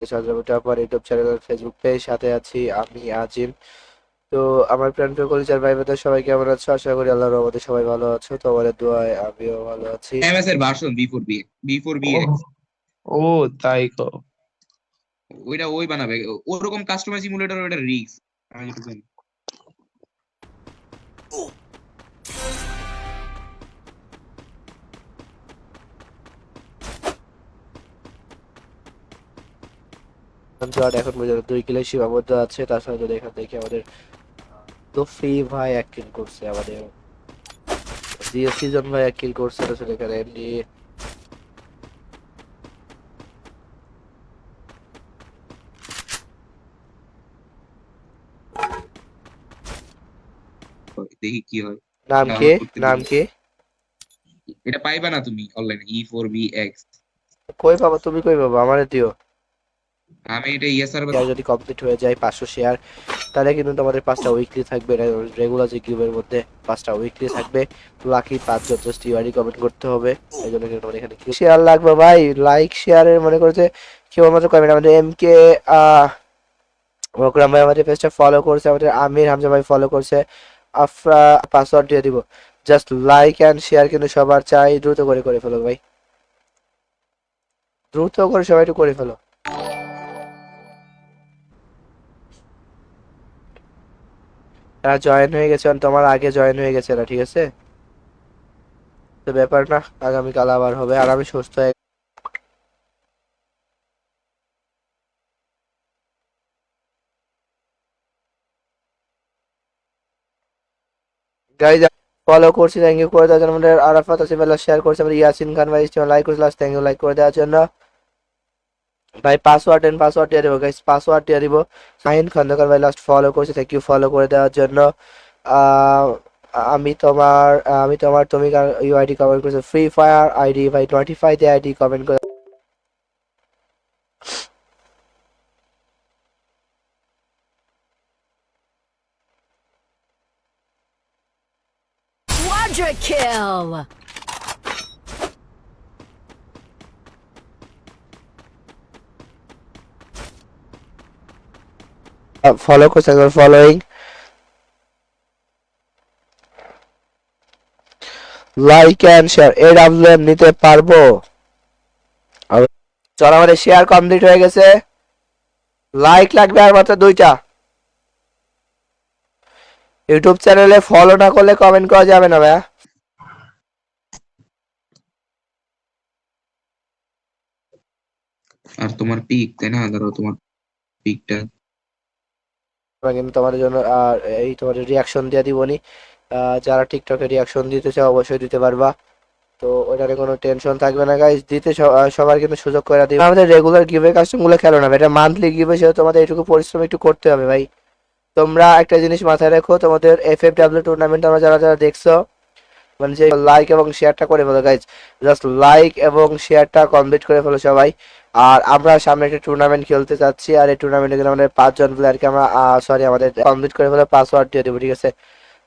Topper YouTube channel Facebook page, সাথে আছি আমি আজিম। তো আমার প্রিয় কলিজার ভাই বোনেরা সবাই কেমন আছো? আশা করি আল্লাহর রহমতে সবাই ভালো আছো। তোমাদের দোয়ায় আমিও ভালো আছি। এমএস এর ভার্সন বি ফোর বি ও এক্স। ও তাই তো। ওইটা ওই বানাবে ওরকম কাস্টমাইজ সিমুলেটর, ওইটা রিক্স। আমি যেটা জানি। জট এখন পর্যন্ত 2 কিলো সীমাবদ্ধ আছে। তার সাথে যদি এখান থেকে আমাদের লুফি ভাই 1 কিল করছে, আমাদের জিও সিজন ভাই 1 কিল করছে। তাছাড়া এখানে এমনি দেখি কি হয়। নাম কে? ডাউনলোড করতে নাম দিবি। কে? এটা পাইবা না তুমি অনলাইনে, E4BX। কই পাবো? তুমি কই পাবো? আমারে দিও। আমি এটা ইয়েসার। শেয়ার যদি কমপ্লিট হয়ে যায় 500 শেয়ার, তাহলে কিন্তু তোমাদের 5টা উইকলি থাকবে। রেগুলার যে কিউবের মধ্যে 5টা উইকলি থাকবে। লাকি 5 জন জাস্ট ইউআইডি কমেন্ট করতে হবে। এই জন্য কিন্তু তোমাদের এখানে শেয়ার লাগবে ভাই। লাইক শেয়ারের মনে করছে কেউ মাত্র কমেন্ট। আমাদের এম কে মোকরাম ভাই আমাদের পেজটা ফলো করছে, আমাদের আমির হামজা ভাই ফলো করছে। আফরা পাসওয়ার্ড দিয়ে দিব। জাস্ট লাইক এন্ড শেয়ার কিন্তু সবার চাই। দ্রুত করে করে ফেলো ভাই, দ্রুত করে সবাই একটু করে ফেলো। এরা জয়েন হয়ে গেছে, তোমার আগে জয়েন হয়ে গেছে এরা, ঠিক আছে? তো ব্যাপার না, আগামীকাল আবার হবে। আর আমি সুস্থ হয়ে গাইজ ফলো করছি, থ্যাংক ইউ করে দেওয়ার জন্য। আমাদের আরাফাত আসিফ আল্লাহ শেয়ার করছে, আমাদের ইয়াসিন খান ভাই লাইক করছে, লাস্ট থ্যাংক ইউ লাইক করে দেওয়ার জন্য। ভাই পাসওয়ার্ড দিয়ে দেবো গাইজ, পাসওয়ার্ড দিয়ে দিব। শাহিন খন্দকার ভাই লাস্ট ফলো করছে, থ্যাংক ইউ ফলো করে দেওয়ার জন্য। আহ, আমি তোমার তুমি ইউআইডি কমেন্ট করেছে, ফ্রি ফায়ার আইডি ভাই 25 দিয়ে আইডি কমেন্ট করে। Quadra kill! ফলো করছে, একবার ফলোইং, লাইক এন্ড শেয়ার। এর আপলোড নিতে পারবো? চল, আমাদের শেয়ার কমপ্লিট হয়ে গেছে। লাইক লাগবে আর মাত্র 2টা। ইউটিউব চ্যানেলে ফলো না করলে কমেন্ট করা যাবে না ভাইয়া। আর তোমার পিক, তাই না? ধরো তোমার পিকটা। আমরা কিন্তু তোমাদের জন্য আর এই তোমাদের রিয়াকশন দিয়ে দিবনি। যারা টিকটকে রিয়াকশন দিতে চাও অবশ্যই দিতে পারবা। তো ওইটারে কোনো টেনশন থাকবে না গাইস, দিতে সবার কিন্তু সুযোগ করে দিবে। আমাদের রেগুলার গিভে কাস্টমগুলো খেলো না ভাই, এটা মান্থলি গিভে, সেহেতু তোমাদের এইটুকু পরিশ্রম একটু করতে হবে ভাই। তোমরা একটা জিনিস মাথায় রেখো, তোমাদের এফএফডব্লিউ টুর্নামেন্ট আমরা যারা যারা দেখছো, মানে যে লাইক এবং শেয়ারটা করে ফেলো গাইজ, জাস্ট লাইক এবং শেয়ারটা কমপ্লিট করে ফেলো সবাই। আর আমরা সামনে একটা টুর্নামেন্ট খেলতে চাচ্ছি, আর এই টুর্নামেন্টে কিন্তু আমাদের 5 জন প্লেয়ারকে আমরা সরি আমাদের কমপ্লিট করে ফেলো, পাসওয়ার্ড দিয়ে দেবো, ঠিক আছে?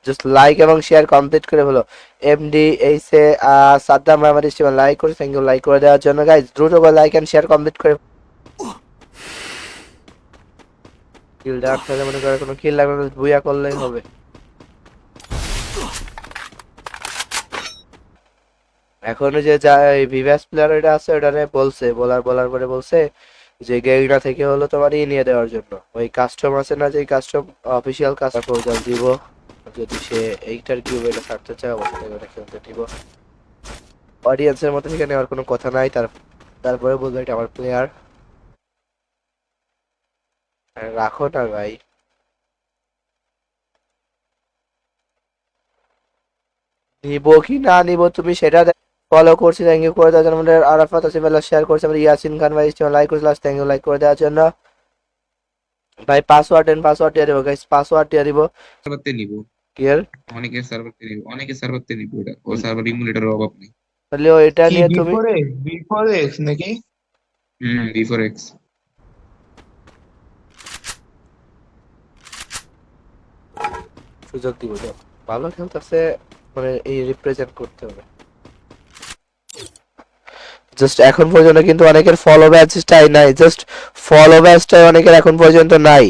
জাস্ট লাইক এবং শেয়ার কমপ্লিট করে ফেলো। এমডি এইসে সাদ্দাম ভাই আমাদের স্ট্রিমে লাইক করে, থ্যাংক ইউ লাইক করে দেওয়ার জন্য গাইজ। দ্রুত করে লাইক এন্ড শেয়ার কমপ্লিট করে কিল দেওয়ার সাথে মনে করে কোনো কিল লাগবে না, বুয়া করলেই হবে। এখন যে যা ভিভাস প্লেয়ার ওইটা আছে, ওটারে বলছে, বলার পরে বলছে যে গেরিনা থেকে হলো তোমার নিয়ে দেওয়ার জন্য। ওই কাস্টম আছে না, যে কাস্টম অফিসিয়াল কাস্টম প্রপোজাল দিব। যদি সে এইটার কিউব এটা ছাড়তে চায় অবশ্যই তাকে ওটা খেলতে দিব। অডিয়েন্সের মধ্যে থেকে নেওয়ার কোনো কথা নাই। তারপরে বলবো এটা আমার প্লেয়ার। রাখো না ভাই। নিব কি না নিব তুমি সেটা ফলো করছি, থ্যাংক ইউ করে দেওয়ার জন্য। আমাদের আরাফাত আসিফ আল্লাহ শেয়ার করছে, আমাদের ইয়াসিন খান ভাই লাইক করছে, লাস্ট থ্যাংক ইউ লাইক করে দেওয়ার জন্য। ভাই পাসওয়ার্ড দিয়ে দেবো গাইস, পাসওয়ার্ড দিয়ে দিব। সার্ভারতে নিব। ক্লিয়ার? অনেকের সার্ভারতে নিব এটা। ও সার্ভার ইমুলেটরের অভাব নেই। তাহলে এটা কি নিয়ে বি তুমি ফোর এক্স বি4X নাকি? B4X। সুযোগ দিব, যাও। ভালো খেলতেছে, মানে এই রিপ্রেজেন্ট করতে হবে। জাস্ট এখন পর্যন্ত কিন্তু অনেকের ফলো ব্যাচটাই নাই, জাস্ট ফলো ব্যাচটাই অনেকের এখন পর্যন্ত নাই।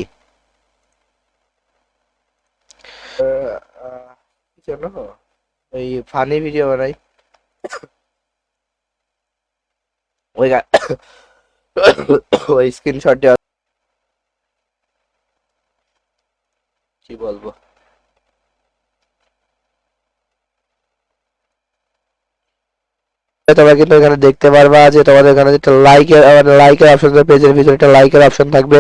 কি জন্য ওই ফানি ভিডিও বানাই ওই ওই স্ক্রিনশট দেওয়া, কি বলবো। তোমরা কিন্তু এখানে দেখতে পারবা যে তোমাদের এখানে একটা লাইকের অপশন, পেজের ভিতরে একটা লাইকের অপশন থাকবে।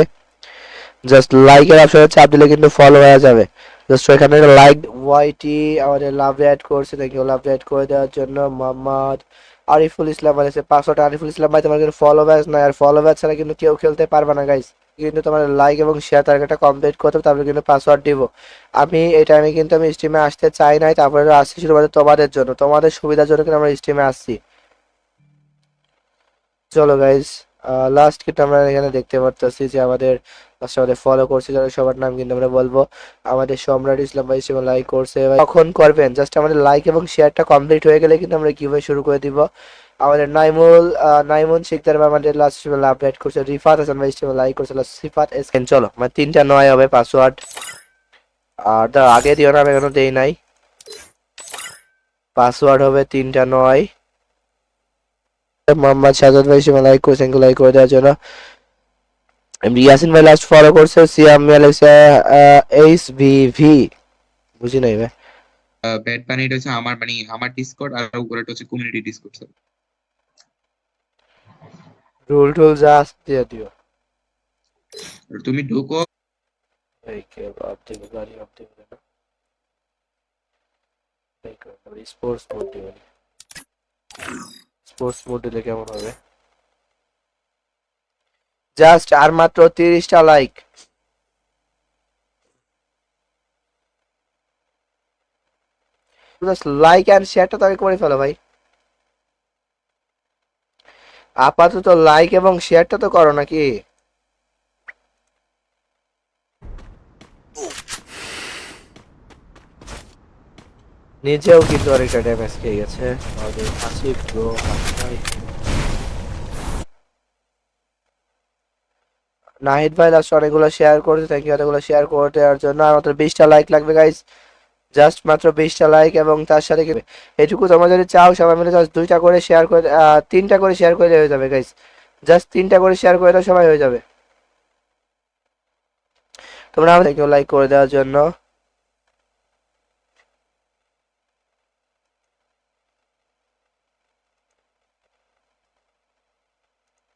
জাস্ট লাইকের অপশনে চাপ দিলে কিন্তু ফলো হয়ে যাবে। জাস্ট এখানে লাইক ওয়াইটি আমাদের লাভ অ্যাড করছে, থ্যাংক ইউ লাভ অ্যাড করে দেওয়ার জন্য। মোহাম্মদ আরিফুল ইসলাম মানে পাসওয়ার্ড আরিফুল ইসলাম ভাই, তোমার কিন্তু ফলো ব্যাচ নাই, আর ফলো ব্যাচ ছাড়া কিন্তু কেউ খেলতে পারবে না গাইস। কিন্তু তোমার লাইক এবং শেয়ার টার্গেটটা কমপ্লিট করতে হবে, তারপরে কিন্তু পাসওয়ার্ড দিব। আমি এই টাইমে কিন্তু আমি স্ট্রিমে আসতে চাই নাই, তারপরে আসছি শুধুমাত্র তোমাদের জন্য, তোমাদের সুবিধার জন্য কিন্তু আমরা স্ট্রিমে আসছি। চলো গাইস, লাস্ট কিন্তু আমরা এখানে দেখতে পারতেছি যে আমাদের লাস্ট আমাদের ফলো করছে যারা, সবার নাম কিন্তু আমরা বলবো। আমাদের সম্রাট ইসলাম ভাই হিসেবে লাইক করছে ভাই, কখন করবেন? জাস্ট আমাদের লাইক এবং শেয়ারটা কমপ্লিট হয়ে গেলে কিন্তু আমরা গিভওয়ে শুরু করে দিব। আমাদের নাইমুন শিকদার ভাই আমাদের লাস্ট হিসেবে আপডেট করছে। রিফাত হাসান ভাই হিসেবে লাইক করছে, লাস্ট সিফাত এসকেন। চলো মানে 3টা 9 হবে পাসওয়ার্ড, আর তার আগে দিও না, আমি এখনো দেই নাই। পাসওয়ার্ড হবে 3টা 9। মোহাম্মদ সাজাদ ভাই হিসেবে লাইক করছেন, লাইক করে দেওয়ার জন্য। ইয়াসিন ভাই লাস্ট ফলো করছে। সিয়াম এইচ ভি বুঝি নাই ভাই। ব্যাড বানিটা হচ্ছে আমার মানে আমার ডিসকর্ড, আর উপরেটা হচ্ছে community Discord sir. Rule tool যা আছে দিয়ে দিও। তুমি ঢুকো। এই কে বাপ থেকে গাড়ি আপ থেকে না, এই করে স্পোর্টস মোড দিও। স্পোর্টস মোড দিলে কেমন হবে? জাস্ট আর মাত্র 30টা লাইক। জাস্ট লাইক এন্ড শেয়ারটা তো আগে করে ফেলো ভাই। আপাতত লাইক এবং শেয়ারটা তো করো নাকি? নিজেও কিন্তু অনেকটা ড্যামেজ খেয়ে গেছে আমাদের আসিফ ব্রো। নাহিদ ভাই লাস্ট অনেকগুলো শেয়ার করেছে, থ্যাংক ইউ এতগুলো শেয়ার করে দেওয়ার জন্য। আর মাত্র 20টা লাইক লাগবে গাইস, জাস্ট মাত্র 20টা লাইক, এবং তার সাথে এটুকু তোমরা যদি চাও সবাই মিলে জাস্ট 2টা করে শেয়ার করে 3টা করে শেয়ার করলে হয়ে যাবে গাইস। জাস্ট 3টা করে শেয়ার করে দাও, সবাই হয়ে যাবে। তোমরা আমাদের কেউ লাইক করে দেওয়ার জন্য।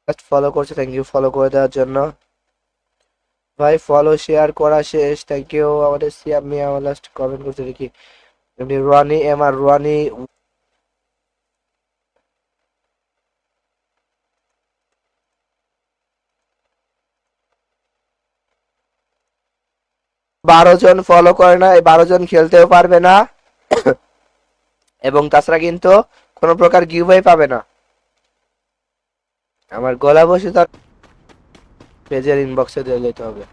জাস্ট ফলো করছে, থ্যাংক ইউ ফলো করে দেওয়ার জন্য ভাই। ফলো শেয়ার করা শেষ, থ্যাংক ইউ। আমাদের সিয়াম মিয়া আমার লাস্ট কমেন্ট করছে দেখি, এমনি রানি এমআর রানি। বারো জন ফলো করে না, এই 12 জন খেলতেও পারবে না, এবং তাছাড়া কিন্তু কোনো প্রকার গিভওয়ে পাবে না। আমার গলা বসে তার পেজের ইনবক্সে দিয়ে যেতে হবে।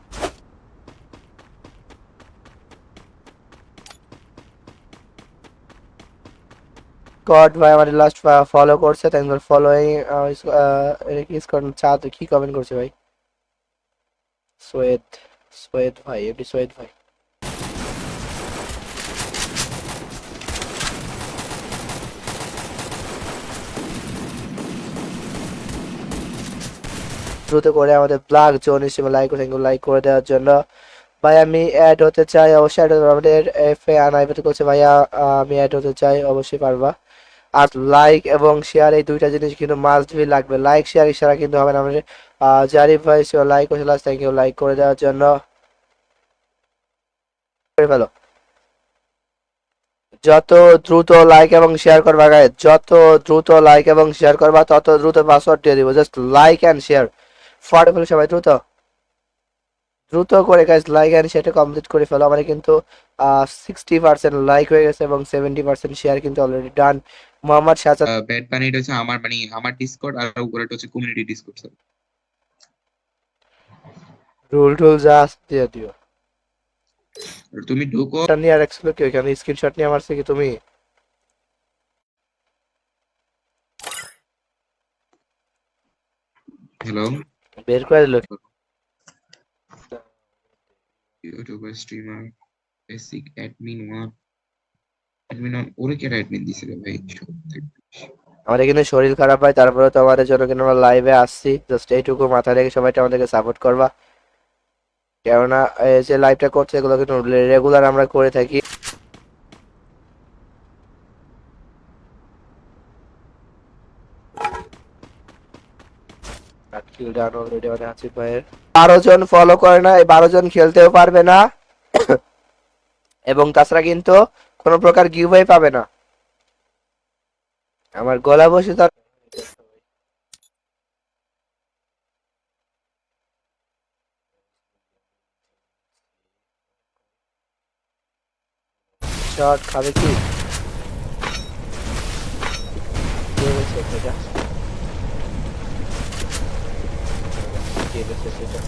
গড ভাই আমাদের লাস্ট ফলো করছে, থ্যাংক ফর ফলোইং। চা তো কি কমেন্ট করছে ভাই? সোয়েদ, সোয়েদ ভাই, এমনি সোয়েদ ভাই। দ্রুত করে আমাদের ব্ল্যাক জোন হিসেবে লাইক করে দেওয়ার জন্য ভাই। আমি অ্যাড হতে চাই, অবশ্যই অ্যাড হতে, আমাদের এফ এ আনাইবেতে করছে ভাইয়া, আমি অ্যাড হতে চাই, অবশ্যই পারবা। আর লাইক এবং শেয়ার এই দুইটা জিনিস কিন্তু মাস্ট বি লাগবে, লাইক শেয়ার ছাড়া কিন্তু হবে না। আমাদের জারিফ ভাই লাইক করেছে লাস্ট, থ্যাংক ইউ লাইক করে দেওয়ার জন্য। করে ফেলো, যত দ্রুত লাইক এবং শেয়ার করবা গাইস, যত দ্রুত লাইক এবং শেয়ার করবা তত দ্রুত পাসওয়ার্ড দিয়ে দিব। Just like and share photo ফেলো সবাই, দ্রুত দ্রুত করে গাইস লাইক এন্ড শেয়ারটা কমপ্লিট করে ফেলো। আমাদের কিন্তু 60% লাইক হয়ে গেছে এবং 70% শেয়ার কিন্তু অলরেডি ডান। মোহাম্মদ শাহজাদ ব্যাড বানিটা হচ্ছে আমার মানে আমার ডিসকর্ড, আর উপরেটা হচ্ছে community Discord sir. Rule tool যা আছে দিয়ে দিও। তুমি ঢুকো। এটা নিয়ে আর এক্সপ্লোর কি ওখানে স্ক্রিনশট নিয়ে মারছে কি তুমি? হ্যালো বের করে দিল। YouTuber streamer basic admin one admin one ওরে কেটা অ্যাডমিন দিছিল ভাই সব থেকে বেশি। আমাদের কিন্তু শরীর খারাপ হয়, তারপরে তো আমাদের জন্য কিন্তু আমরা লাইভে আসছি, জাস্ট এইটুকু মাথায় রেখে সবাই আমাদেরকে সাপোর্ট করবা, কেননা এই যে লাইভটা করছে এগুলো কিন্তু রেগুলার আমরা করে থাকি। অলরেডি মানে আসিফ ভাইয়ের 12 জন ফলো করে না, এই 12 জন খেলতেও পারবে না এবং তাছাড়া কিন্তু কোনো প্রকার গিভওয়ে পাবে না। আমার গলা বসে তার শট খাবে কি? কে বলছে সেটা? কে বলছে সেটা?